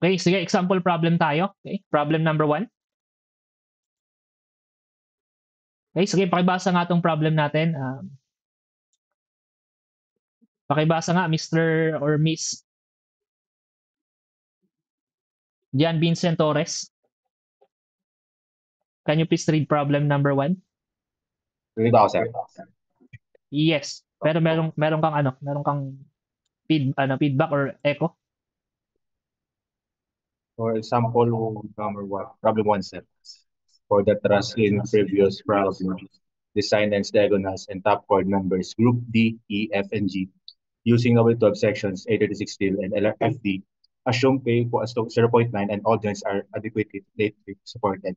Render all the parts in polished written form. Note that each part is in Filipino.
Okay, sige, example problem tayo. Okay, problem number 1. Okay, sige, pakibasa nga tong problem natin. Pakibasa nga, Mr. or Miss Jan Vincent Torres. Can you please read problem number 1? Read ako, sir. Yes. Pero meron kang feedback or echo. For example, number one, problem 1, sir. For the truss in previous problem, design lengths, diagonals, and top chord numbers group D, E, F, and G using W12 sections A36 steel and LFD. Assume K equals to 0.9 and all joints are adequately supported.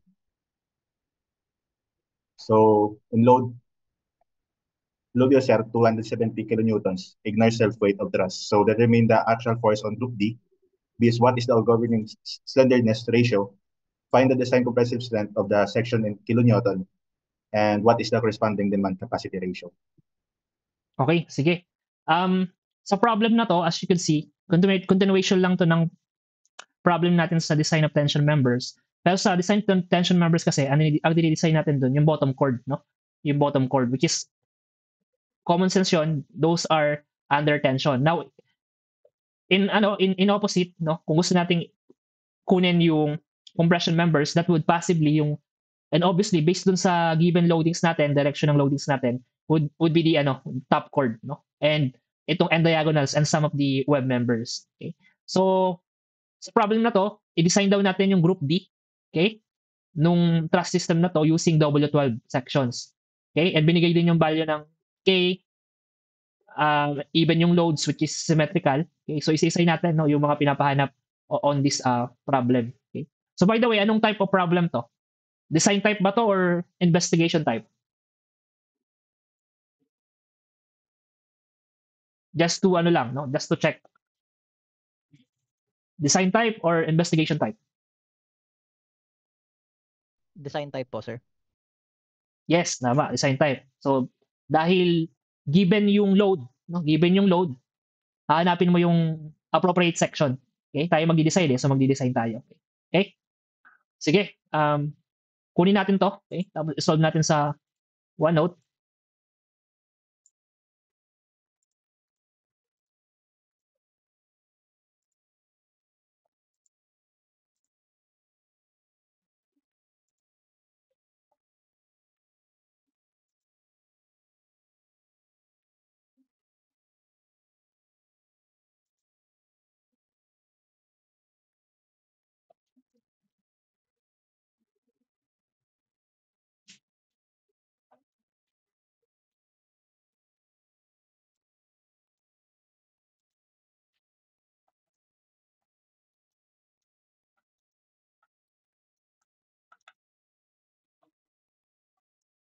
So, in load yourself 270 kilonewtons, ignore self-weight of thrust. So, determine the actual force on group D. B is what is the governing slenderness ratio. Find the design compressive strength of the section in kilonewton. And what is the corresponding demand capacity ratio? Okay, sige. Sa problem na to, as you can see, continuation lang to ng problem natin sa design of tension members. Pero sa design of tension members kasi, ang dinidesign natin dun, yung bottom chord, no? Yung bottom chord, which is common sense yun, those are under tension. Now, in opposite, no? Kung gusto nating kunin yung compression members, that would possibly yung, and obviously based dun sa given loadings natin, direction ng loadings natin, would be the top chord, no? And itong end diagonals and some of the web members. Okay? So, sa problem na to, i-design daw natin yung group D, okay? Nung truss system na to using W12 sections. Okay? And binigay din yung value ng K, even yung loads which is symmetrical. Okay? So, isa-isay natin no, yung mga pinapahanap on this problem. Okay? So, by the way, anong type of problem to? Design type ba to or investigation type? Just to no? Just to check. Design type or investigation type? Design type po, sir. Yes, tama, design type. So, dahil given yung load, no? Given yung load, hahanapin mo yung appropriate section. Okay? Tayo magdi-decide so magdi-design tayo. Okay? Sige, kunin natin to. Okay? Tapos solve natin sa OneNote.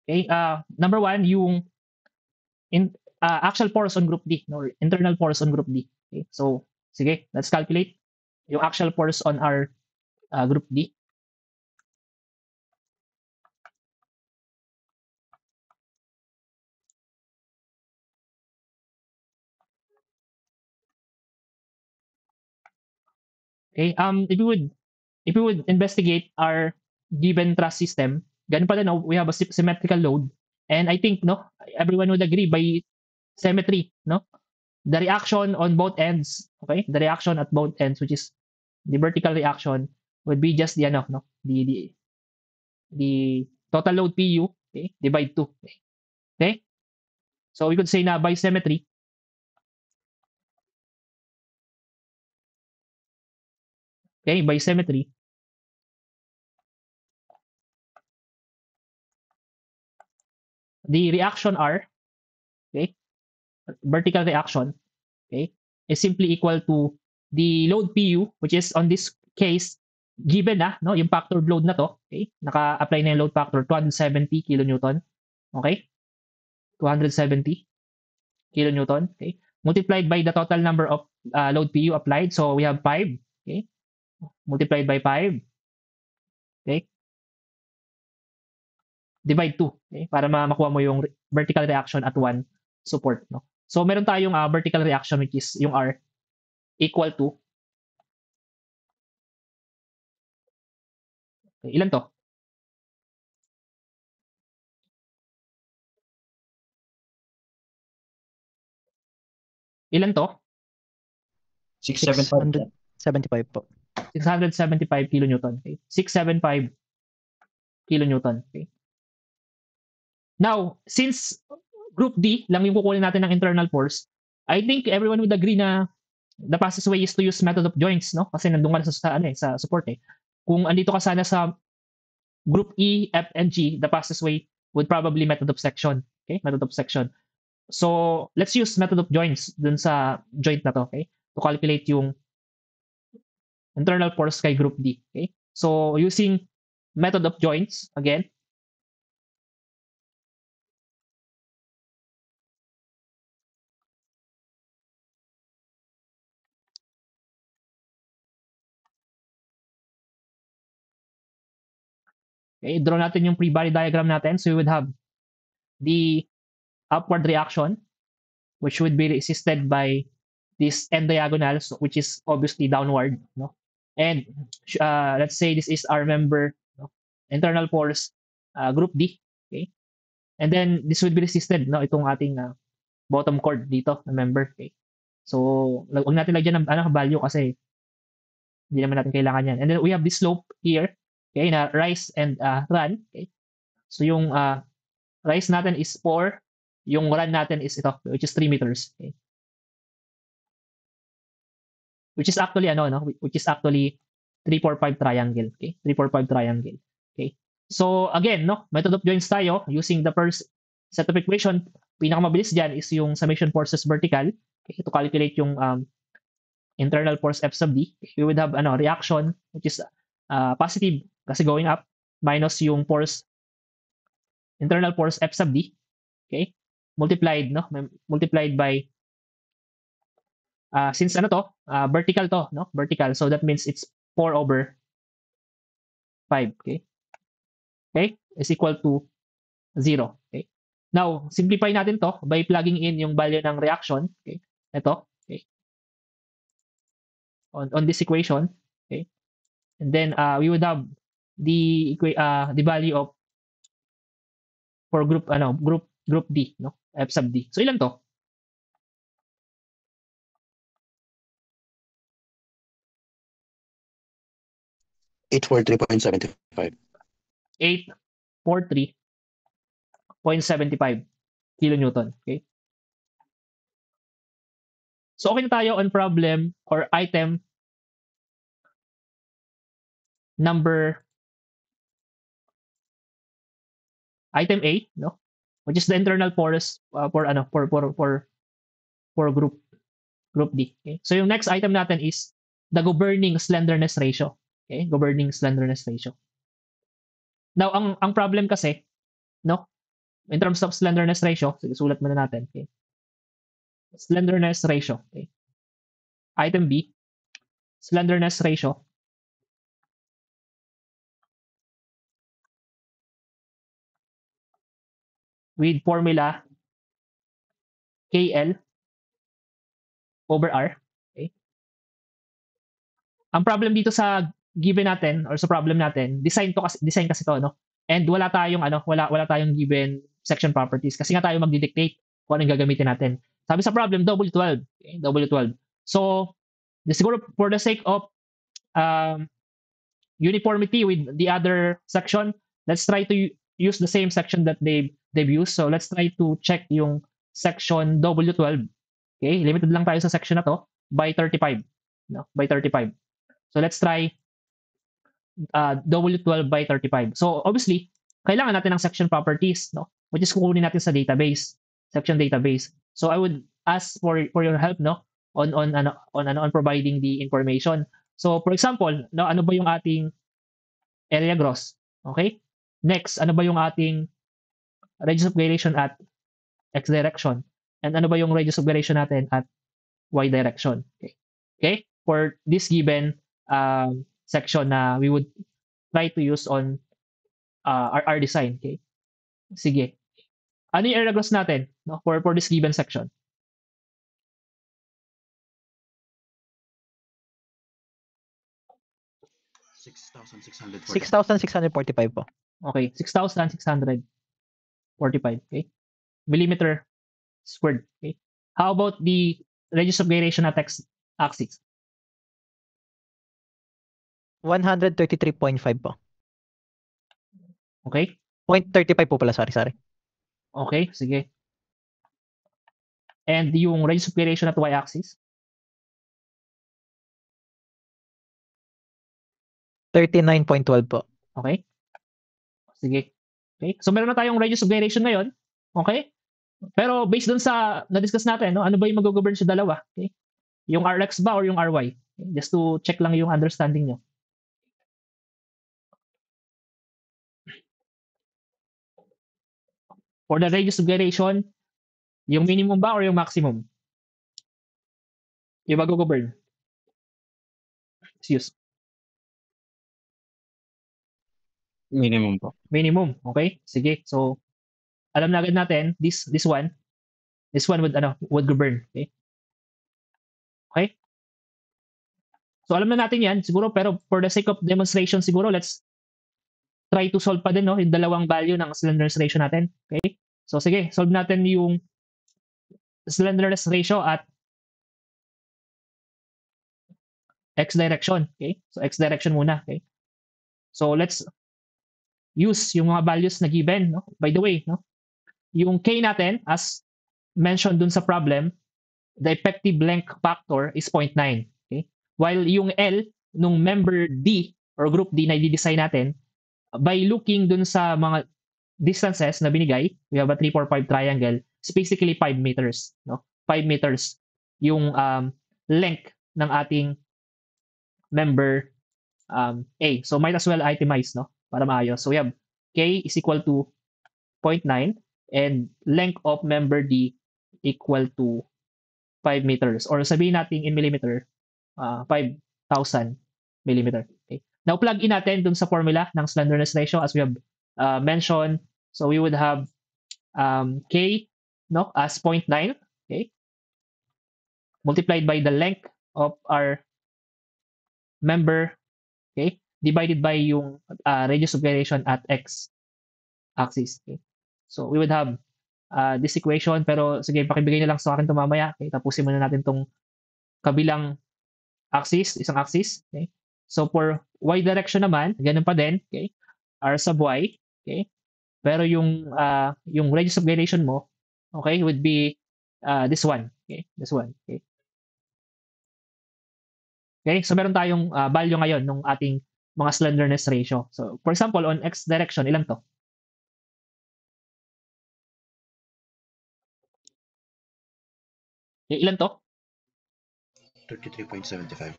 Okay? Number 1, yung actual force on group D, no? Or internal force on group D. Okay? So, sige, let's calculate yung actual force on our group D. Okay? If we would investigate our given truss system, ganun pa din, no? We have a symmetrical load. And I think, no, everyone would agree by symmetry, no? The reaction on both ends, okay? The reaction at both ends, which is the vertical reaction, would be just the the total load PU, okay? Divide 2. Okay? So we could say na by symmetry, okay, by symmetry, the reaction R, okay, vertical reaction, okay, is simply equal to the load PU, which is on this case, given na, no, yung factor load na to, okay, naka-apply na yung load factor, 270 kilonewton, okay, 270 kilonewton, okay, multiplied by the total number of load PU applied, so we have 5, okay, multiplied by 5, okay, divide 2, okay, para makuha mo yung vertical reaction at 1 support, no? So meron tayong vertical reaction which is yung R equal to Okay, ilan to? Ilan to? 675. 675 po. 675 kilonewton. Okay? 675 kilonewton. Okay? Now, since group D lang yung kukunin natin ng internal force, I think everyone would agree na the fastest way is to use method of joints, no? Kasi nandun ka na sa support eh. Kung andito ka sana sa group E, F, and G, the fastest way would probably method of section. Okay? Method of section. So, let's use method of joints dun sa joint na to, okay? To calculate yung internal force kay group D, okay? So, using method of joints, again, okay, draw natin yung pre-body diagram natin. So, we would have the upward reaction, which would be resisted by this end diagonals, which is obviously downward, no? And let's say this is our member, no? Internal force, group D, okay? And then this would be resisted, no? Itong ating bottom chord dito na member, okay? So, huwag natin lagyan ng value kasi hindi naman natin kailangan yan. And then we have this slope here, okay, na rise and run, okay? So yung rise natin is 4, yung run natin is ito, which is 3 meters, okay? Which is actually which is actually 3-4-5 triangle, okay? 3-4-5 triangle, okay? So again, no, method of joints tayo using the first set of equation. Pinakamabilis diyan is yung summation forces vertical, okay, to calculate yung internal force F sub D. We would have reaction which is positive kasi going up minus yung force internal force F sub D, okay? Multiplied multiplied by since vertical to, no? Vertical. So that means it's 4/5, okay? Okay? Is equal to 0, okay? Now, simplify natin to by plugging in yung value ng reaction, okay? Ito, okay? On this equation, okay? And then we would have the value of for group D, no? F sub D. So ilan to? 843.75. 843.75 kilonewton, okay? So okay na tayo on problem or item number item A, no? Which is the internal force for group D, okay? So yung next item natin is the governing slenderness ratio, okay? Governing slenderness ratio. Now ang problem kasi, no? In terms of slenderness ratio, sige, sulat muna natin, okay? Slenderness ratio, okay? Item B, slenderness ratio with formula KL over R. Okay? Ang problem dito sa given natin or sa problem natin, design kasi to, no? And wala tayong given section properties kasi nga tayo magdi-dictate kung anong gagamitin natin. Sabi sa problem, W12. Okay? W12. So, siguro for the sake of uniformity with the other section, let's try to use the same section that they've used. So, let's try to check yung section W12. Okay? Limited lang tayo sa section na to by 35. No? By 35. So, let's try W12 by 35. So, obviously, kailangan natin ng section properties, no? Which is kukunin natin sa database, section database. So, I would ask for your help, no? On providing the information. So, for example, no, ano ba yung ating area gross? Okay? Next, ano ba yung ating radius of gyration at x direction? And ano ba yung radius of gyration natin at y direction? Okay? Okay? For this given section na we would try to use on our design. Okay? Sige. Ano yung area gross natin, no, for this given section? 6,645. 6,645 po. Okay, 6,645. Okay? Millimeter squared. Okay? How about the radius of gyration at x-axis? 133.5 po. Okay? 0.35 po pala, sorry. Okay, sige. And yung radius of gyration at y-axis? 39.12 po. Okay? Sige. Okay? So meron na tayong radius of gyration ngayon. Okay? Pero based dun sa na-discuss natin, no, ano ba yung mag-govern sa dalawa? Okay? Yung Rx ba or yung Ry? Okay? Just to check lang yung understanding nyo. For the radius of gyration, yung minimum ba or yung maximum? Yung mag-govern. Excuse. Minimum po. Minimum. Okay? Sige. So, alam na agad natin, this one would govern. Okay? Okay? So, alam na natin yan, siguro, pero for the sake of demonstration, siguro, let's try to solve pa din, no, yung dalawang value ng slenderness ratio natin. Okay? So, sige, solve natin yung slenderness ratio at x direction. Okay? So, x direction muna. Okay? So, let's use yung mga values na given. No? By the way, no? Yung k natin, as mentioned dun sa problem, the effective length factor is 0.9. Okay? While yung L nung member D or group D na i-design natin, by looking dun sa mga distances na binigay, we have a 3, 4, 5 triangle, it's basically 5 meters. No? 5 meters yung length ng ating member A. So might as well itemize, no? Para maayos. So we have K is equal to 0.9 and length of member D equal to 5 meters. Or sabihin natin in millimeter, 5,000 millimeter. Okay? Now, plug in natin dun sa formula ng slenderness ratio as we have mentioned. So we would have K, no, as 0.9, okay, multiplied by the length of our member, okay, divided by yung radius of gyration at x-axis. Okay? So we would have this equation, pero sige, pakibigay na lang sa akin ito mamaya. Okay? Tapusin muna natin itong kabilang axis, isang axis. Okay? So for y direction naman, ganun pa din. Okay? R sub y. Okay? Pero yung radius of gyration mo, okay, would be this one. Okay? This one. Okay? Okay? So meron tayong value ngayon ng ating mga slenderness ratio. So for example, on x direction, ilan to? Okay, ilan to? 33.75.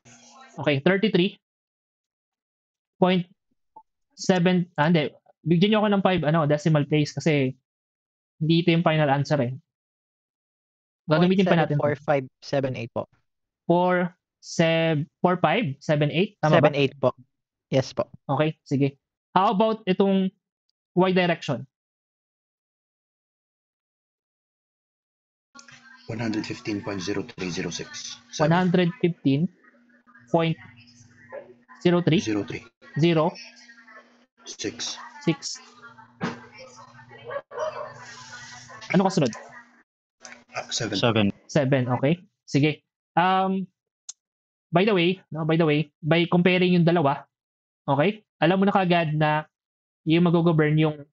Okay, 33.7, hindi. Bigyan niyo ako ng 5 decimal place kasi hindi ito yung final answer eh. Gagamitin pa natin. 0.74578 po. 4,5,7,8, tama ba? 78 po. Yes po. Okay, sige. How about itong y direction? 115.0306. 115.03 03. 0 6. 6. Ano kasunod? 7. 7. 7, okay. Sige. By the way, by comparing yung dalawa, okay? Alam mo na kagad na yung mag-govern yung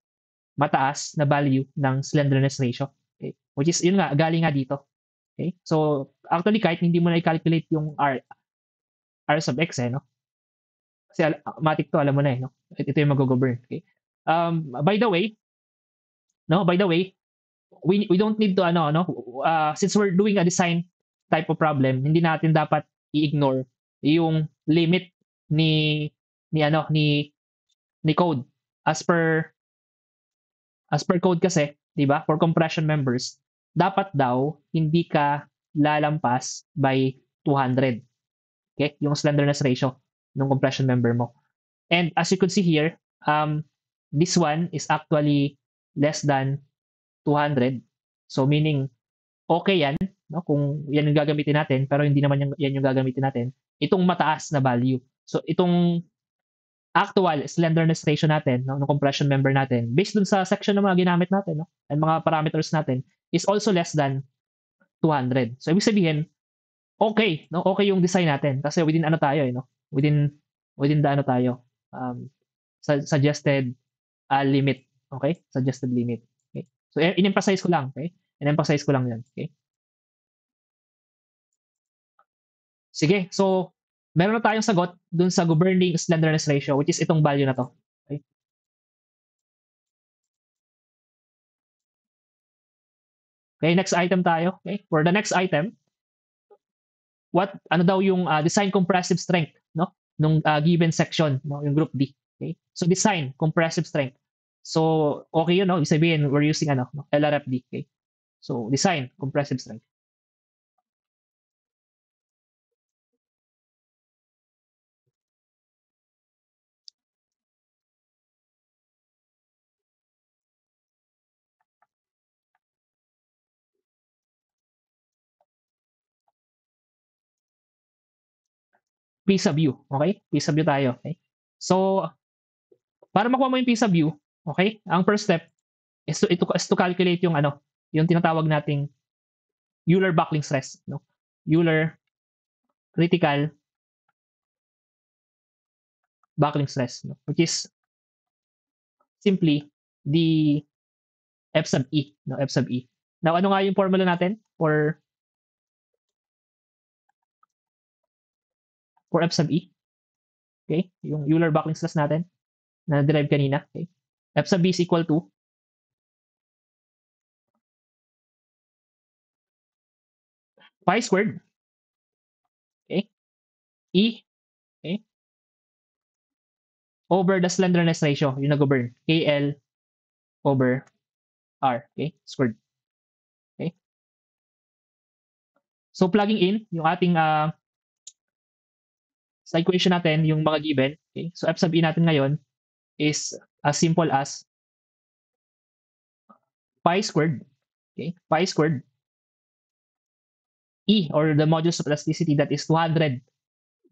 mataas na value ng slenderness ratio. Okay? Which is, yun nga, galing nga dito. Okay? So, actually, kahit hindi mo na i-calculate yung R sub x, no? Kasi matik to, alam mo na no? Ito yung mag-govern. Okay? By the way, we don't need to, since we're doing a design type of problem, hindi natin dapat i-ignore yung limit ni code. As per code kasi, 'di ba? For compression members, dapat daw hindi ka lalampas by 200. Okay? Yung slenderness ratio ng compression member mo. And as you could see here, this one is actually less than 200. So meaning okay yan, no? Kung yan yung gagamitin natin, pero hindi naman yan yung gagamitin natin. Itong mataas na value. So itong actual slenderness ratio natin, no, ng compression member natin, based dun sa section ng mga ginamit natin, no, and mga parameters natin, is also less than 200. So, ibig sabihin, okay, no, okay yung design natin kasi within ano tayo, no, within the ano tayo, suggested limit, okay, suggested limit. Okay, so in-emphasize ko lang, okay, in-emphasize ko lang yan, okay. Sige, so meron na tayong sagot dun sa governing slenderness ratio, which is itong value na to. Okay? Okay, next item tayo. Okay? For the next item, ano daw yung design compressive strength, no? Nung given section, no? Yung group D. Okay? So design compressive strength. So okay yun, no? Ibig sabihin we're using ano, no? LRFD. Okay? So design compressive strength. P sub U. Okay? P sub U tayo. Okay? So, para makuha mo yung P sub U, okay? Ang first step is to calculate yung ano, yung tinatawag nating Euler buckling stress, no? Euler critical buckling stress, no? Which is simply the F sub E, no? F sub E. Now, ano nga yung formula natin for F sub E? Okay? Yung Euler buckling stress natin na derive kanina, okay? F sub E is equal to pi squared, okay? E, okay? Over the slenderness ratio, yung nag-govern, KL over R, okay? Squared. Okay? So plugging in yung ating sa equation natin, yung mga given, okay? So F sub E natin ngayon is as simple as pi squared, okay? Pi squared E, or the modulus of elasticity, that is 200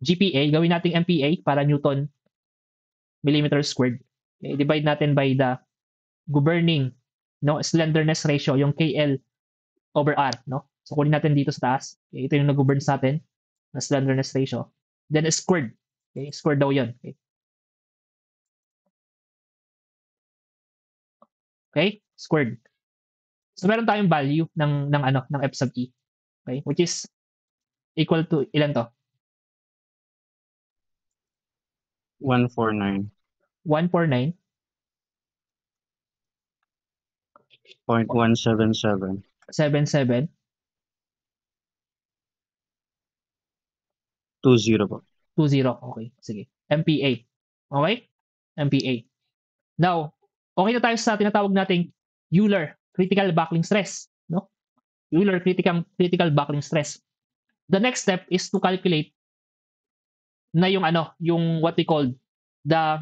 GPa, gawin nating MPa para Newton millimeter squared. Okay? Divide natin by the governing, no, slenderness ratio, yung KL over R, no? So kunin natin dito sa taas. Okay? Ito yung nag-govern sa atin na slenderness ratio. Then squared. Okay? Squared daw 'yon. Okay? Okay? Squared. So meron tayong value ng ano, ng F sub E. Okay? Which is equal to ilan to? 149.177. 149.77 20 po. 20. Okay, sige. MPa. Okay? MPa. Now, okay na tayo sa tinatawag nating Euler critical buckling stress, no? Euler critical buckling stress. The next step is to calculate na yung ano, yung what we call the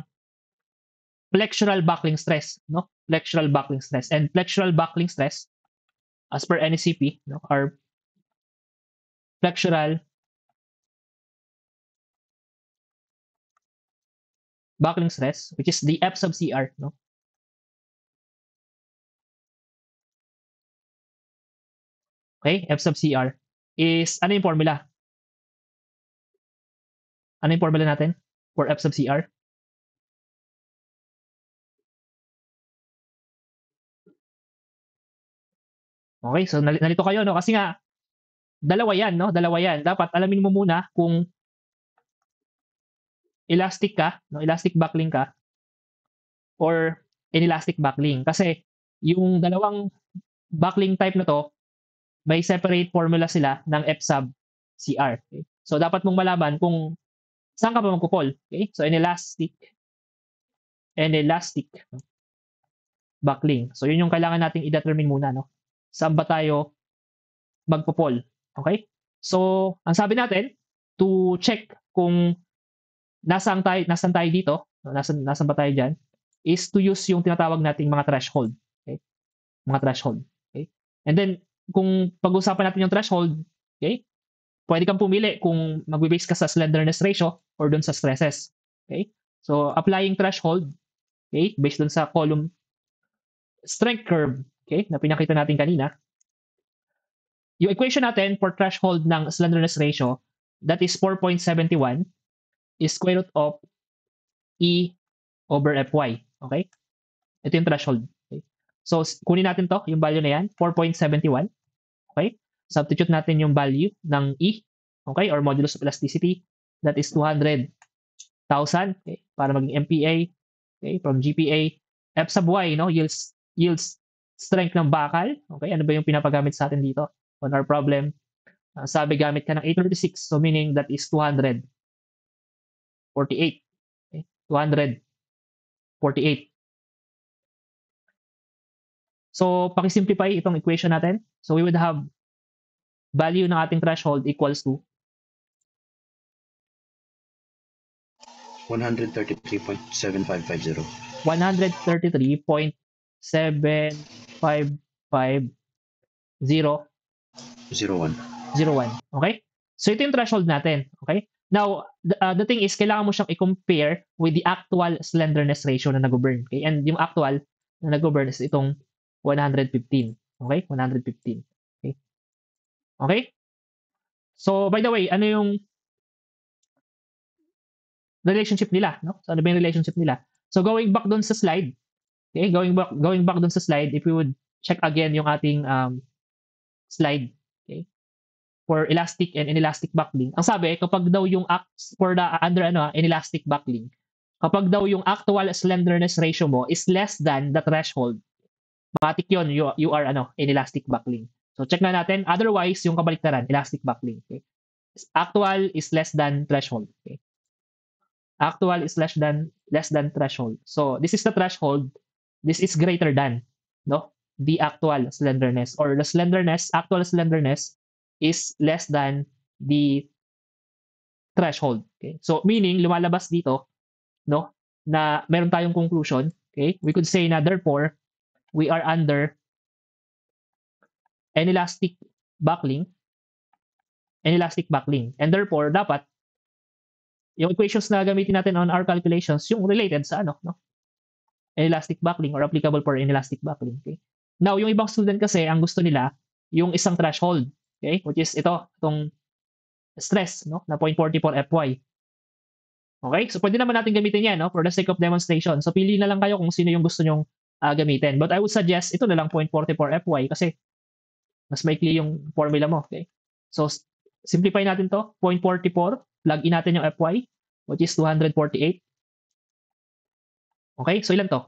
flexural buckling stress, no? Flexural buckling stress. And flexural buckling stress, as per NECP, no, are flexural buckling stress, which is the F sub CR, no? Okay, F sub CR is, ano yung formula? Ano yung formula natin for F sub CR? Okay, so nalito kayo, no? Kasi nga, dalawa yan, no? Dalawa yan. Dapat alamin mo muna kung elastic ka, no? Elastic buckling ka or inelastic buckling. Kasi yung dalawang buckling type na to, may separate formula sila ng F sub CR. Okay? So dapat mong malaman kung saan ka ba magpupol. Okay? So inelastic buckling. So yun yung kailangan nating i-determine muna, no? Saan ba tayo magpupol? Okay? So ang sabi natin, to check kung nasaan tayo dito, no? Nasaan ba tayo diyan, is to use yung tinatawag nating mga threshold. Okay? Mga threshold. Okay? And then kung pag-usapan natin yung threshold, okay? Pwede kang pumili kung magbe-base ka sa slenderness ratio or dun sa stresses. Okay? So, applying threshold, okay, based dun sa column strength curve, okay, na pinakita natin kanina. Yung equation natin for threshold ng slenderness ratio, that is 4.71, is square root of E over Fy. Okay? Ito yung threshold. Okay? So, kunin natin to, yung value na yan, 4.71. Okay? Substitute natin yung value ng E, okay, or modulus of elasticity. That is 200,000, okay, para maging MPa, okay, from GPa. F sub Y, no, yields strength ng bakal. Okay, ano ba yung pinapagamit sa atin dito on our problem? Sabi gamit ka ng 836, so meaning that is 248. Okay, 248. So, pakisimplify itong equation natin. So, we would have value ng ating threshold equals to 133.7550. 133.7550 01. 01. Okay? So, ito yung threshold natin. Okay? Now, the thing is, kailangan mo siyang i-compare with the actual slenderness ratio na nag-burn. Okay? And yung actual na nag-burn is itong 115. Okay? 115. Okay? Okay? So, by the way, ano yung relationship nila? No? So, ano ba yung relationship nila? So, going back doon sa slide, okay? Going back doon sa slide, if we would check again yung ating slide, okay? For elastic and inelastic buckling. Ang sabi, kapag daw yung for the under inelastic buckling, kapag daw yung actual slenderness ratio mo is less than the threshold, matik yun, you are inelastic buckling. So check na natin. Otherwise, yung kabaliktaran, elastic buckling. Okay? Actual is less than threshold. Okay? Actual is less than threshold. So this is the threshold. This is greater than, no, the actual slenderness, or the actual slenderness is less than the threshold. Okay? So meaning lumalabas dito, no, na meron tayong conclusion. Okay? We could say na therefore we are under inelastic buckling, and therefore dapat yung equations na gamitin natin on our calculations yung related sa no, inelastic buckling or applicable for inelastic buckling. Okay? Now, yung ibang student kasi ang gusto nila yung isang threshold, okay, which is itong stress, no, na 0.44 Fy. Okay? So pwede naman natin gamitin 'yan, no, for the sake of demonstration. So pili na lang kayo kung sino yung gusto nyong gamitin. But I would suggest ito na lang 0.44 Fy kasi mas maikli yung formula mo, okay? So simplify natin to, 0.44, plug in natin yung Fy, which is 248. Okay? So ilan to?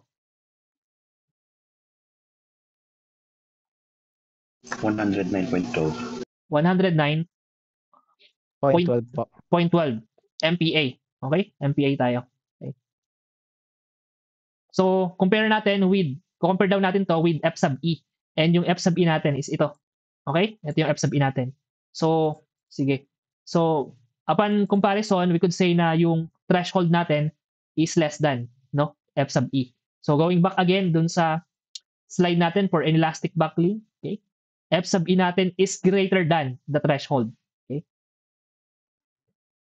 109.12. 109.12 0.12 po. MPa. Okay? MPa tayo. Okay. So, compare daw natin to with F sub E. And yung F sub E natin is ito. Okay? Ito yung F sub E natin. So, sige. So, upon comparison, we could say na yung threshold natin is less than, no, F sub E. So, going back again dun sa slide natin for inelastic buckling, okay? F sub E natin is greater than the threshold. Okay?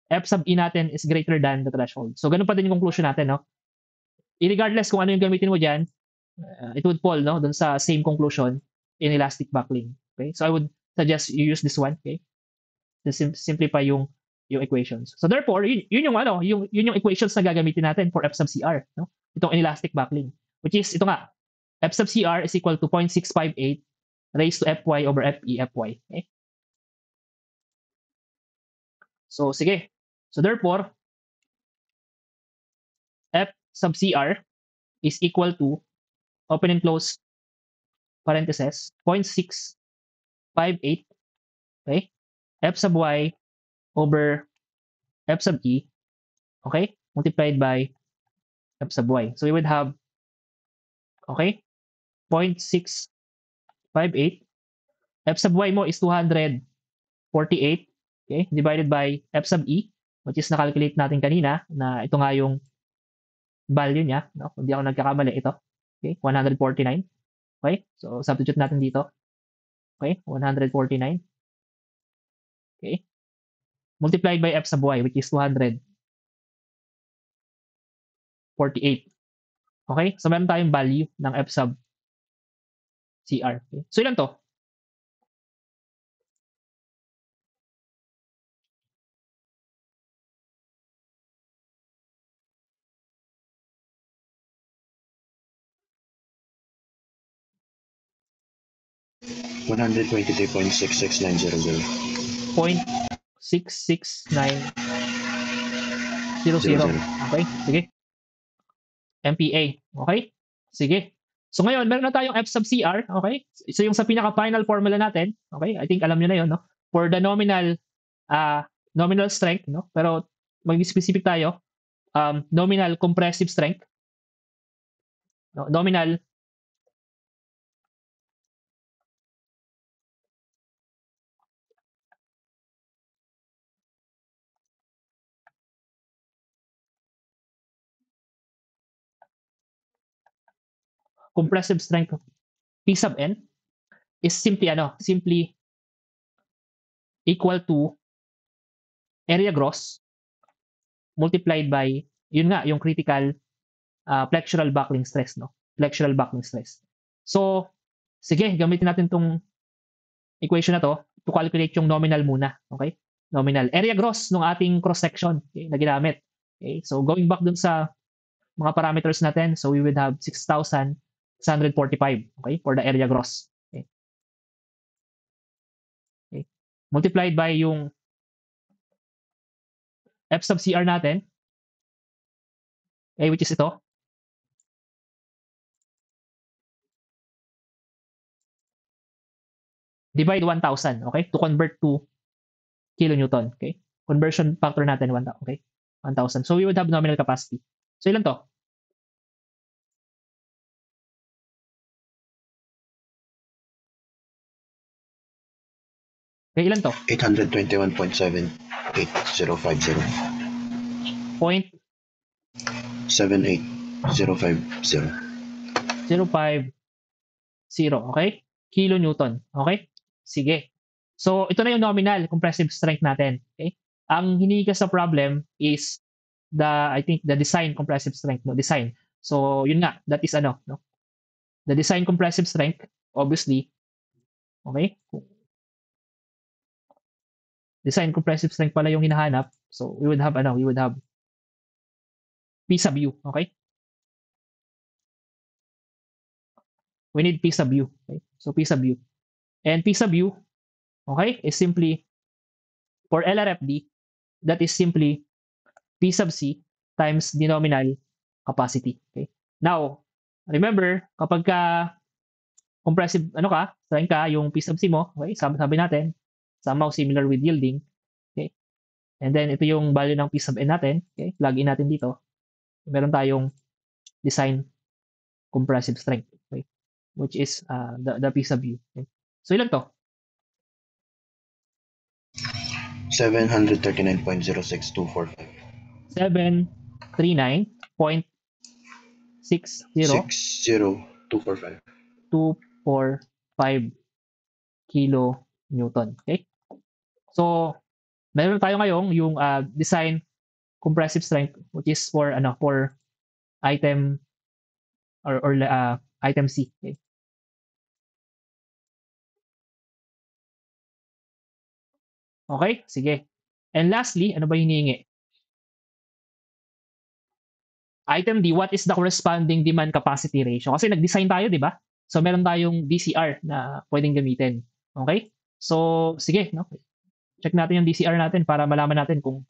F sub E natin is greater than the threshold. So, ganun pa din yung conclusion natin, no? Regardless kung ano yung gamitin mo dyan, it would fall, no, dun sa same conclusion in elastic buckling. Okay? So, I would suggest you use this one, okay? To simplify yung equations. So, therefore, yun yung equations na gagamitin natin for F sub CR, no? Itong inelastic buckling, which is ito nga, F sub CR is equal to 0.658 raised to Fy over Fe Fy. Okay? So, sige. So, therefore, F sub CR is equal to, open and close parentheses, 0.658, okay? F sub Y over F sub E, okay? Multiplied by F sub Y. So, we would have, okay, 0.658. F sub Y mo is 248, okay? Divided by F sub E, which is na-calculate natin kanina na ito nga yung value niya, no? Hindi ako nagkakamali, ito. Okay, 149. Okay? So substitute natin dito. Okay? 149. Okay? Multiplied by F sub Y, which is 200. 48. Okay? So meron tayong value ng F sub CR. Okay? So ilan to? One hundred 123.66900. 0.66900. Okay? Sige. MPa. Okay? Sige. So ngayon, meron na tayong F sub CR. Okay? So yung sa pinaka-final formula natin, okay? I think alam nyo na yun, no? For the nominal strength, no? Pero mag-specific tayo, nominal compressive strength. No? Nominal compressive strength P sub n is simply equal to area gross multiplied by yun nga yung critical flexural buckling stress, no? Flexural buckling stress. So sige, gamitin natin tong equation na to to calculate yung nominal muna, okay? Nominal area gross ng ating cross section, okay, na ginamit. Okay? So going back dun sa mga parameters natin, so we would have 6,645, okay, for the area gross. Okay? Okay. Multiplied by yung F sub CR natin, okay, which is ito. Divide 1,000, okay, to convert to kilonewton, okay? Conversion factor natin 1,000, okay? 1,000. So we would have nominal capacity. So ilan to? Okay, ilan to? 821.78050. Point 78050. 050, okay? Kilonewton, okay? Sige. So ito na yung nominal compressive strength natin, okay? Ang hinihingi ka sa problem is I think the design compressive strength, no? Design. So yun nga, that is no? The design compressive strength, obviously, okay? Design compressive strength pala yung hinahanap. So we would have P sub U, okay? We need P sub U, okay? So P sub U. And P sub U, okay, is simply for LRFD, that is simply P sub C times the nominal capacity, okay? Now, remember, kapag compressive strength ka, yung P sub C mo, okay, sabi natin, somehow similar with yielding, okay? And then ito yung value ng P sub N natin, okay? Plug in natin dito. Meron tayong design compressive strength, okay? Which is the P sub U. Okay? So ilan to? 739.06245. 739.60 60245. 245 kilonewton. Okay? So, meron tayo ngayong yung design compressive strength which is for item or item C. Okay? Okay? Sige. And lastly, ano ba hinihingi? Item D, what is the corresponding demand capacity ratio? Kasi nag-design tayo, di ba? So, meron tayong DCR na pwedeng gamitin. Okay? So, sige, no? Check natin yung DCR natin para malaman natin kung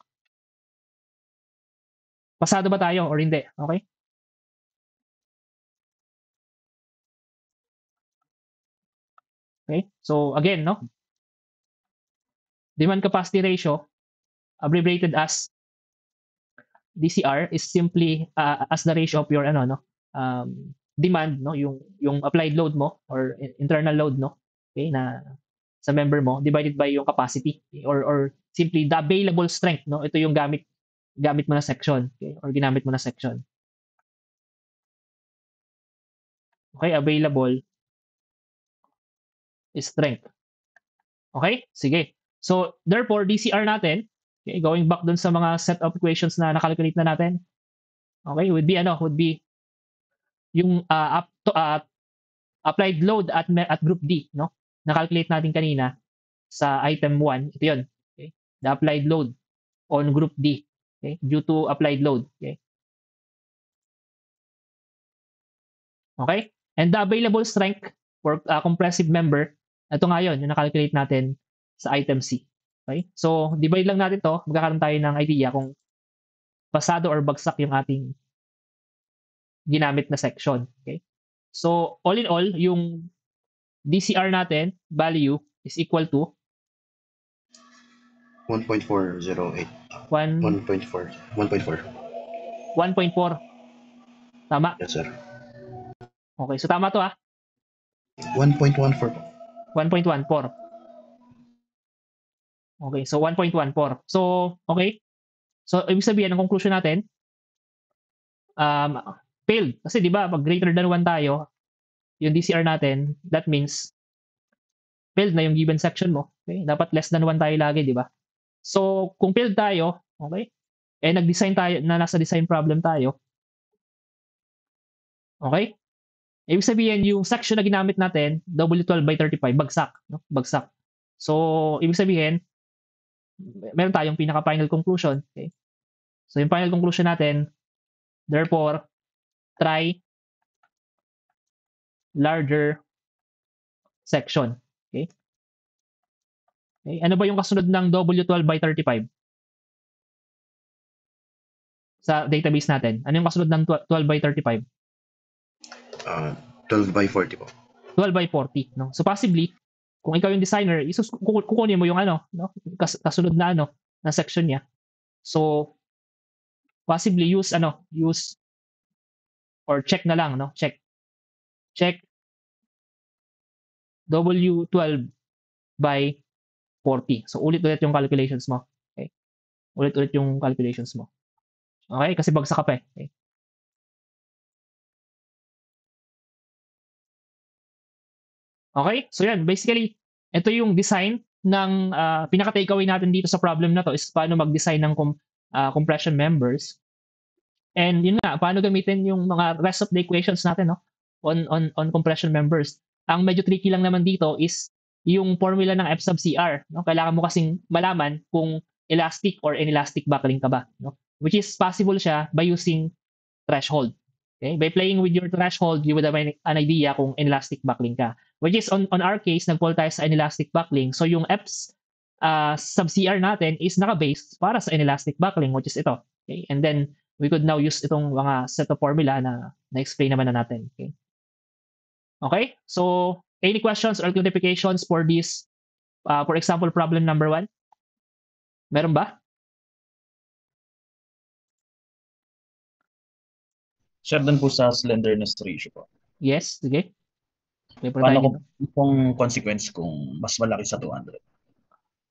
pasado ba tayo or hindi. Okay? Okay? So, again, no? Demand capacity ratio, abbreviated as DCR, is simply as the ratio of your demand, no, yung applied load mo or internal load, no, okay, na sa member mo divided by yung capacity, or simply the available strength, no. Ito yung gamit mo na section, okay, or ginamit mo na section. Okay, available is strength. Okay? Sige. So, therefore, DCR natin, okay, going back dun sa mga set of equations na nakalculate na natin, Okay, would be yung applied load at group D, no? Na-calculate natin kanina sa item 1, ito 'yon. Okay? The applied load on group D, okay? Due to applied load, okay? Okay? And the available strength for compressive member, ito nga 'yon, yung na-calculate natin sa item C. Okay? So, divide lang natin 'to, magkakaroon tayo ng idea kung pasado or bagsak yung ating ginamit na section. Okay? So, all in all, yung DCR natin, value, is equal to 1.408. 1, 1.4. 1.4. 1.4. Tama? Yes, sir. Okay, so tama to 1.14 po. 1.14. Okay, so 1.14. So, okay. So, ibig sabihin, ang conclusion natin, failed. Kasi di ba, pag greater than 1 tayo, yung DCR natin, that means failed na yung given section mo. Okay? Dapat less than 1 tayo lagi, di ba? So, kung failed tayo, okay, nag-design tayo, na nasa design problem tayo, okay? Ibig sabihin, yung section na ginamit natin, W12/35, bagsak. No? Bagsak. So, ibig sabihin, meron tayong pinaka-final conclusion. Okay? So, yung final conclusion natin, therefore, try larger section. Okay? Okay? Ano ba yung kasunod ng W12/35? Sa database natin. Ano yung kasunod ng 12/35? 12/40 po. 12/40, no? So possibly, kung ikaw yung designer, kukunin mo yung no? Kasunod na na section niya. So possibly use or check na lang, no? Check W12/40. So ulit-ulit yung calculations mo. Okay? Ulit-ulit yung calculations mo. Okay? Kasi bagsak ka pa eh. Okay? Okay? So yan, basically, ito yung design ng pinaka-takeaway natin dito sa problem na to is paano mag-design ng compression members. And yun nga, paano gamitin yung mga rest of the equations natin, no? On compression members. Ang medyo tricky lang naman dito is yung formula ng F sub CR, no? Kailangan mo kasing malaman kung elastic or inelastic buckling ka ba, no? Which is possible siya by using threshold. Okay? By playing with your threshold, you would have an idea kung inelastic buckling ka. Which is on our case, nag-fall tayo sa inelastic buckling. So yung F sub CR natin is naka-base para sa inelastic buckling, which is ito. Okay? And then we could now use itong mga set of formula na na-explain naman na natin. Okay? Okay? So, any questions or clarifications for this, for example, problem number 1? Meron ba? Sir, dun po sa slenderness ratio po. Yes, sige. Paano kung consequence kung mas malaki sa 200?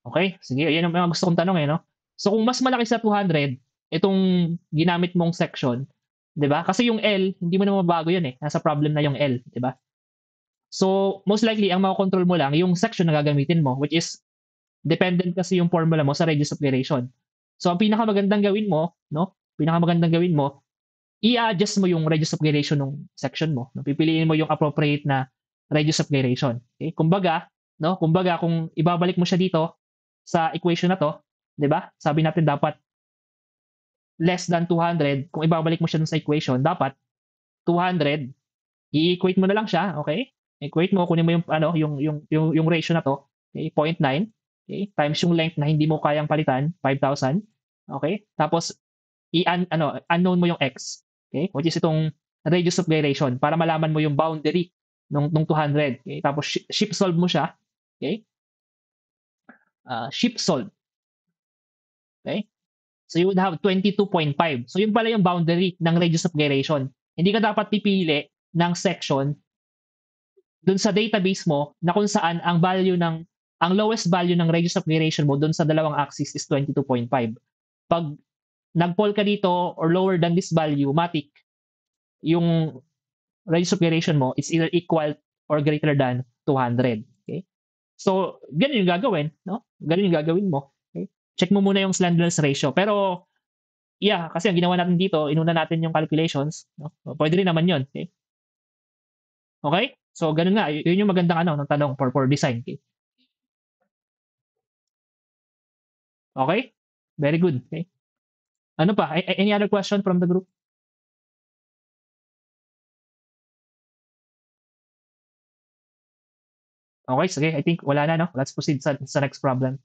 Okay, sige. Yan ang gusto kong tanong no? So, kung mas malaki sa 200, itong ginamit mong section, di ba? Kasi yung L, hindi mo na mabago yun eh. Nasa problem na yung L, di ba? So, most likely, ang makakontrol mo lang, yung section na gagamitin mo, which is, dependent kasi yung formula mo sa radius of gyration. So, ang pinakamagandang gawin mo, no? I-adjust mo yung radius of gyration ng section mo. No? Pipiliin mo yung appropriate na radius of gyration. Okay? Kumbaga, kung ibabalik mo siya dito sa equation na to, 'di ba? Sabi natin dapat less than 200. Kung ibabalik mo siya dun sa equation, dapat 200. I-equate mo na lang siya, okay? Equate mo, kunin mo yung ratio na to, okay? 0.9, okay? Times yung length na hindi mo kayang palitan, 5,000. Okay? Tapos unknown mo yung x, okay? Which is itong radius of gyration para malaman mo yung boundary nung 200. Okay? Tapos ship solve mo siya, okay? Ship solve. Okay? So you would have 22.5. So yun pala yung boundary ng radius of gyration. Hindi ka dapat pipili ng section dun sa database mo na kung saan ang lowest value ng radius of gyration mo dun sa dalawang axis is 22.5. Pag nag-fall ka dito or lower than this value, matik, yung radius of gyration mo is either equal or greater than 200. Okay? So, ganun yung gagawin, no? Ganun yung gagawin mo. Okay? Check mo muna yung slenderness ratio. Pero, Yeah, kasi ang ginawa natin dito, inuna natin yung calculations, no? Pwede rin naman 'yun, okay? Okay? So ganun nga, yun yung magandang ano ng tanong for design, okay? Okay? Very good, okay? Ano pa? Any other question from the group? Okay, sige. I think wala na, no? Let's proceed sa next problem.